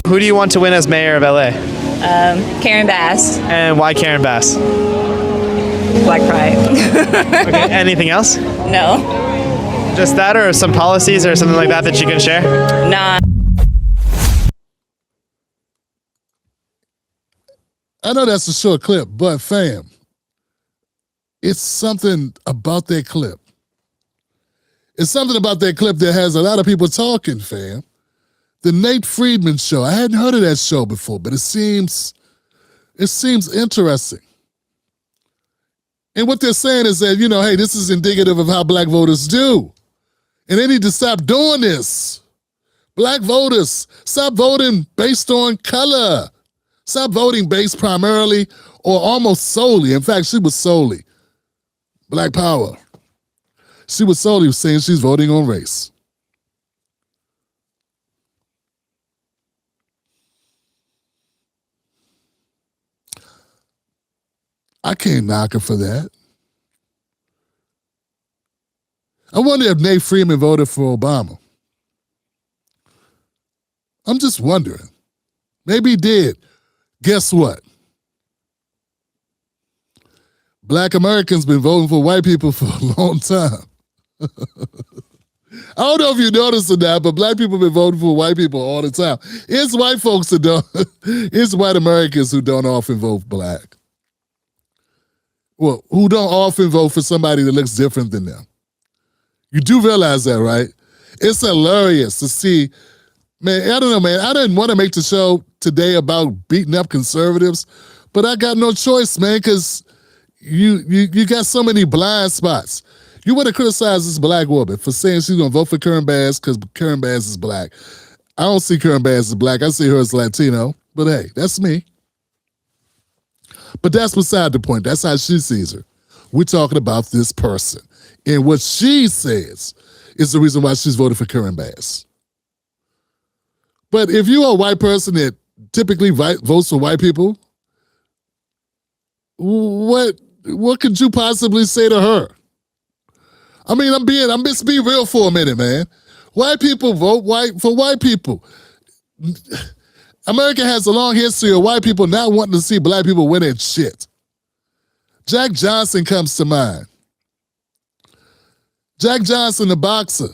Who do you want to win as mayor of LA? Karen Bass. And why Karen Bass? Black Pride. Okay, anything else? No. Just that, or some policies or something like that that you can share? Nah. I know that's a short clip, but fam, it's something about that clip. It's something about that clip that has a lot of people talking, fam. The Nate Friedman show. I hadn't heard of that show before, but it seems interesting. And what they're saying is that, hey, this is indicative of how black voters do. And they need to stop doing this. Black voters, stop voting based on color. Stop voting based primarily or almost solely. In fact, she was solely. Black power. She was solely saying she's voting on race. I can't knock her for that. I wonder if Nate Friedman voted for Obama. I'm just wondering. Maybe he did. Guess what? Black Americans been voting for white people for a long time. I don't know if you noticed or not, but black people been voting for white people all the time. It's white folks that don't. It's white Americans who don't often vote black. Well, who don't often vote for somebody that looks different than them. You do realize that, right? It's hilarious to see. Man, I don't know, man. I didn't want to make the show today about beating up conservatives, but I got no choice, man, because you got so many blind spots. You want to criticize this black woman for saying she's going to vote for Karen Bass because Karen Bass is black. I don't see Karen Bass as black. I see her as Latino, but hey, that's me. But that's beside the point. That's how she sees her. We're talking about this person. And what she says is the reason why she's voted for Karen Bass. But if you're a white person that typically votes for white people, what could you possibly say to her? I mean, I'm just being real for a minute, man. White people vote for white people. America has a long history of white people not wanting to see black people win at shit. Jack Johnson comes to mind. Jack Johnson, the boxer.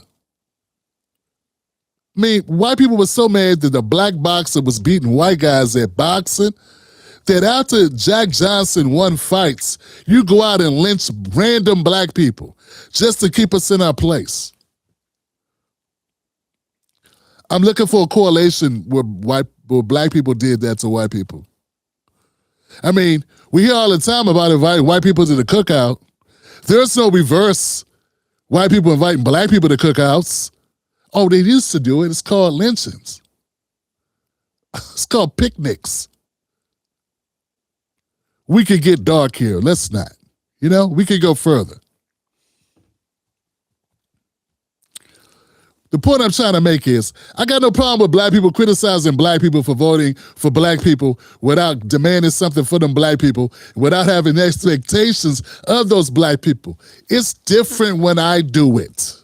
I mean, white people were so mad that the black boxer was beating white guys at boxing that after Jack Johnson won fights, you go out and lynch random black people just to keep us in our place. I'm looking for a correlation where black people did that to white people. I mean, we hear all the time about inviting white people to the cookout. There's no reverse white people inviting black people to cookouts. Oh, they used to do it. It's called lynchings. It's called picnics. We could get dark here. Let's not. We could go further. The point I'm trying to make is, I got no problem with black people criticizing black people for voting for black people without demanding something for them black people, without having expectations of those black people. It's different when I do it.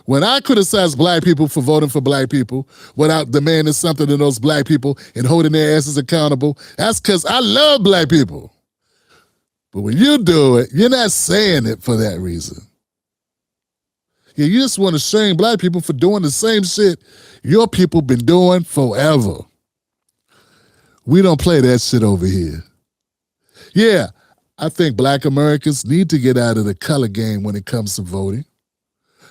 When I criticize black people for voting for black people without demanding something of those black people and holding their asses accountable, that's because I love black people. But when you do it, you're not saying it for that reason. Yeah, you just want to shame black people for doing the same shit your people been doing forever. We don't play that shit over here. Yeah, I think black Americans need to get out of the color game when it comes to voting.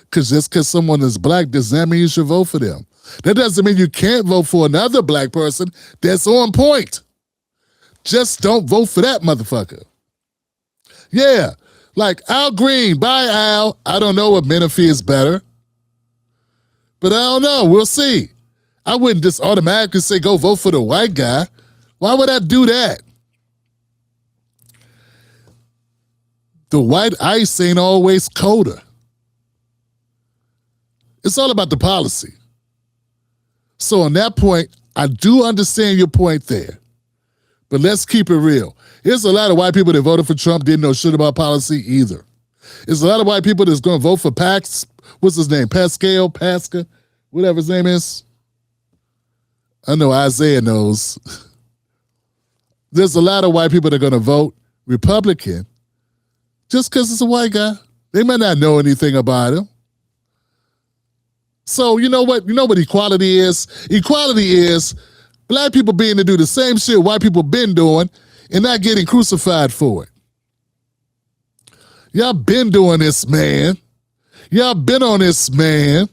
Because just because someone is black does not mean you should vote for them. That doesn't mean you can't vote for another black person that's on point. Just don't vote for that motherfucker. Yeah, like Al Green. Bye, Al. I don't know if Menifee is better. But I don't know. We'll see. I wouldn't just automatically say go vote for the white guy. Why would I do that? The white ice ain't always colder. It's all about the policy. So on that point, I do understand your point there. But let's keep it real. There's a lot of white people that voted for Trump didn't know shit about policy either. There's a lot of white people that's going to vote for what's his name? Pasca, whatever his name is. I know Isaiah knows. There's a lot of white people that are going to vote Republican just because it's a white guy. They might not know anything about him. So you know what? You know what equality is? Equality is black people being to do the same shit white people been doing and not getting crucified for it. Y'all been doing this, man. Y'all been on this, man.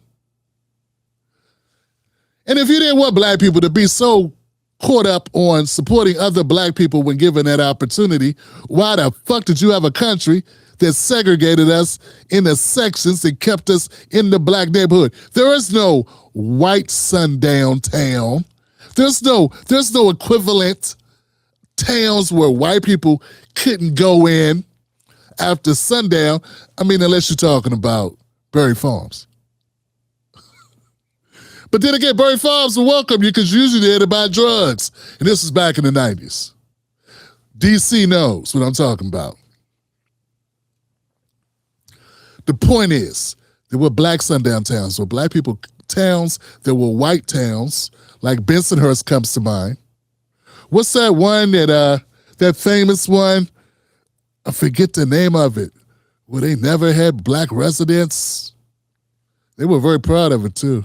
And if you didn't want black people to be so caught up on supporting other black people when given that opportunity, why the fuck did you have a country that segregated us in the sections that kept us in the black neighborhood? There is no white sundown town. There's no equivalent towns where white people couldn't go in after sundown. I mean, unless you're talking about Berry Farms. But then again, Berry Farms will welcome you because usually they're to buy drugs. And this is back in the 90s. DC knows what I'm talking about. The point is, there were black sundown towns, there were black people towns, there were white towns, like Bensonhurst comes to mind. What's that one that famous one? I forget the name of it, where they never had black residents. They were very proud of it too.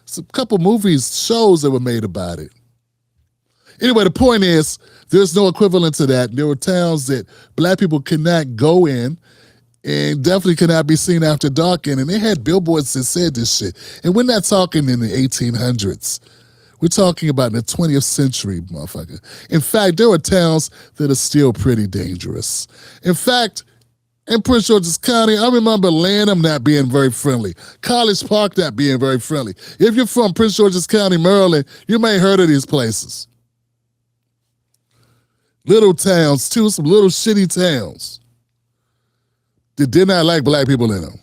It's a couple movies, shows that were made about it. Anyway, the point is, there's no equivalent to that. There were towns that black people could not go in and definitely could not be seen after dark in. And they had billboards that said this shit. And we're not talking in the 1800s. We're talking about in the 20th century, motherfucker. In fact, there are towns that are still pretty dangerous. In fact, in Prince George's County, I remember Lanham not being very friendly. College Park not being very friendly. If you're from Prince George's County, Maryland, you may have heard of these places. Little towns, too, some little shitty towns that did not like black people in them.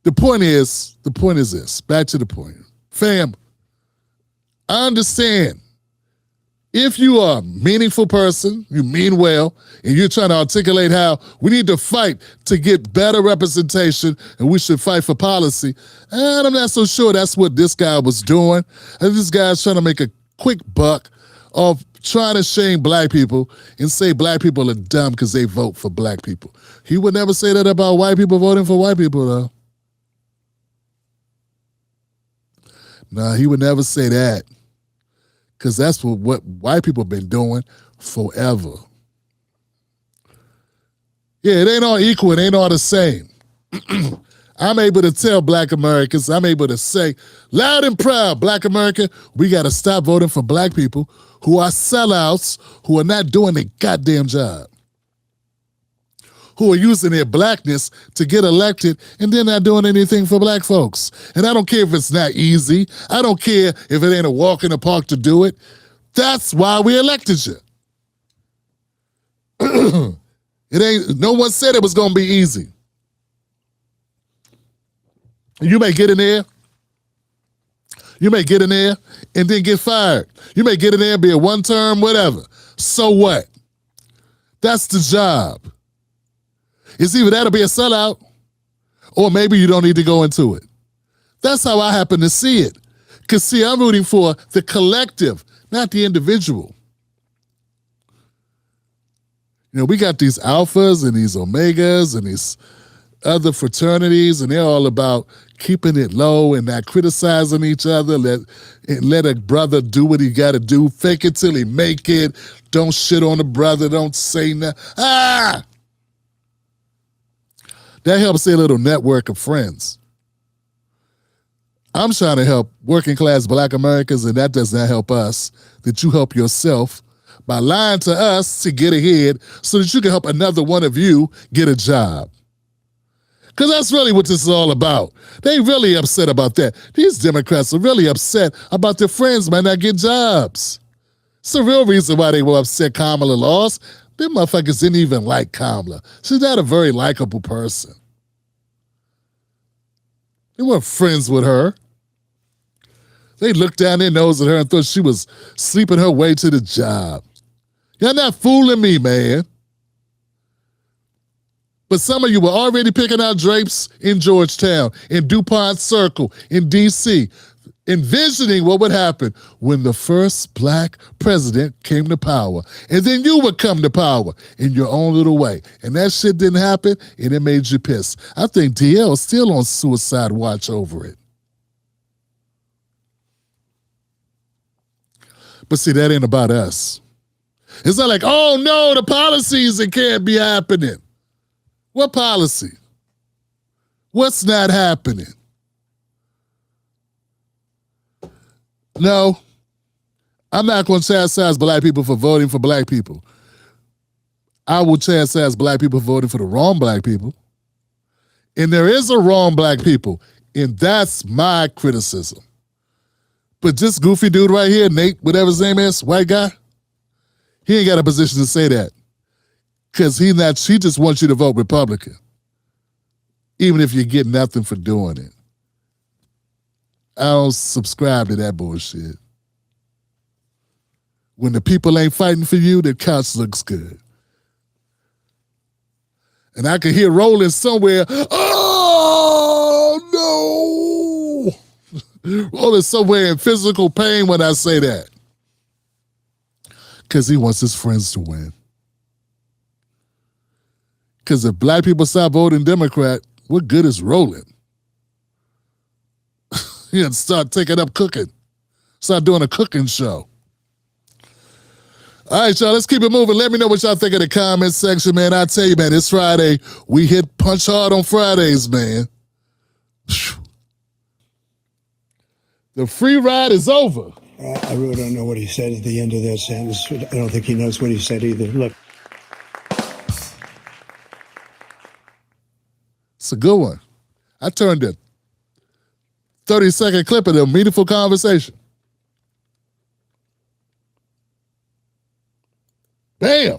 The point is this, back to the point. Fam, I understand. If you are a meaningful person, you mean well, and you're trying to articulate how we need to fight to get better representation and we should fight for policy, and I'm not so sure that's what this guy was doing. And this guy's trying to make a quick buck of trying to shame black people and say black people are dumb because they vote for black people. He would never say that about white people voting for white people, though. Nah, he would never say that. Because that's what white people have been doing forever. Yeah, it ain't all equal. It ain't all the same. I'm able to tell black Americans, I'm able to say loud and proud, black America, we got to stop voting for black people who are sellouts, who are not doing their goddamn job, who are using their blackness to get elected and then not doing anything for black folks. And I don't care if it's not easy. I don't care if it ain't a walk in the park to do it. That's why we elected you. No one said it was gonna be easy. You may get in there. You may get in there and then get fired. You may get in there and be a one-term, whatever. So what? That's the job. It's either that or be a sellout, or maybe you don't need to go into it. That's how I happen to see it. Because, see, I'm rooting for the collective, not the individual. You know, we got these alphas and these omegas and these other fraternities, and they're all about keeping it low and not criticizing each other. Let a brother do what he got to do. Fake it till he make it. Don't shit on the brother. Don't say nothing. Ah! That helps a little network of friends. I'm trying to help working class black Americans, and that does not help us. That you help yourself by lying to us to get ahead so that you can help another one of you get a job. Because that's really what this is all about. They really upset about that. These Democrats are really upset about their friends might not get jobs. It's the real reason why they were upset Kamala lost. Them motherfuckers didn't even like Kamala. She's not a very likable person. They weren't friends with her. They looked down their nose at her and thought she was sleeping her way to the job. Y'all not fooling me, man. But some of you were already picking out drapes in Georgetown, in DuPont Circle, in D.C., envisioning what would happen when the first black president came to power. And then you would come to power in your own little way. And that shit didn't happen, and it made you pissed. I think DL is still on suicide watch over it. But see, that ain't about us. It's not like, oh no, the policies, it can't be happening. What policy? What's not happening? No, I'm not going to chastise black people for voting for black people. I will chastise black people for voting for the wrong black people. And there is a wrong black people, and that's my criticism. But this goofy dude right here, Nate, whatever his name is, white guy, he ain't got a position to say that. Because he just wants you to vote Republican. Even if you get nothing for doing it. I don't subscribe to that bullshit. When the people ain't fighting for you, the couch looks good. And I can hear Roland somewhere, oh no! Roland somewhere in physical pain when I say that. Because he wants his friends to win. Because if black people stop voting Democrat, what good is Roland? He'd start taking up cooking. Start doing a cooking show. All right, y'all, let's keep it moving. Let me know what y'all think in the comment section, man. I tell you, man, it's Friday. We hit punch hard on Fridays, man. The free ride is over. I really don't know what he said at the end of that sentence. I don't think he knows what he said either. Look. It's a good one. I turned a 30-second clip of a meaningful conversation. Bam!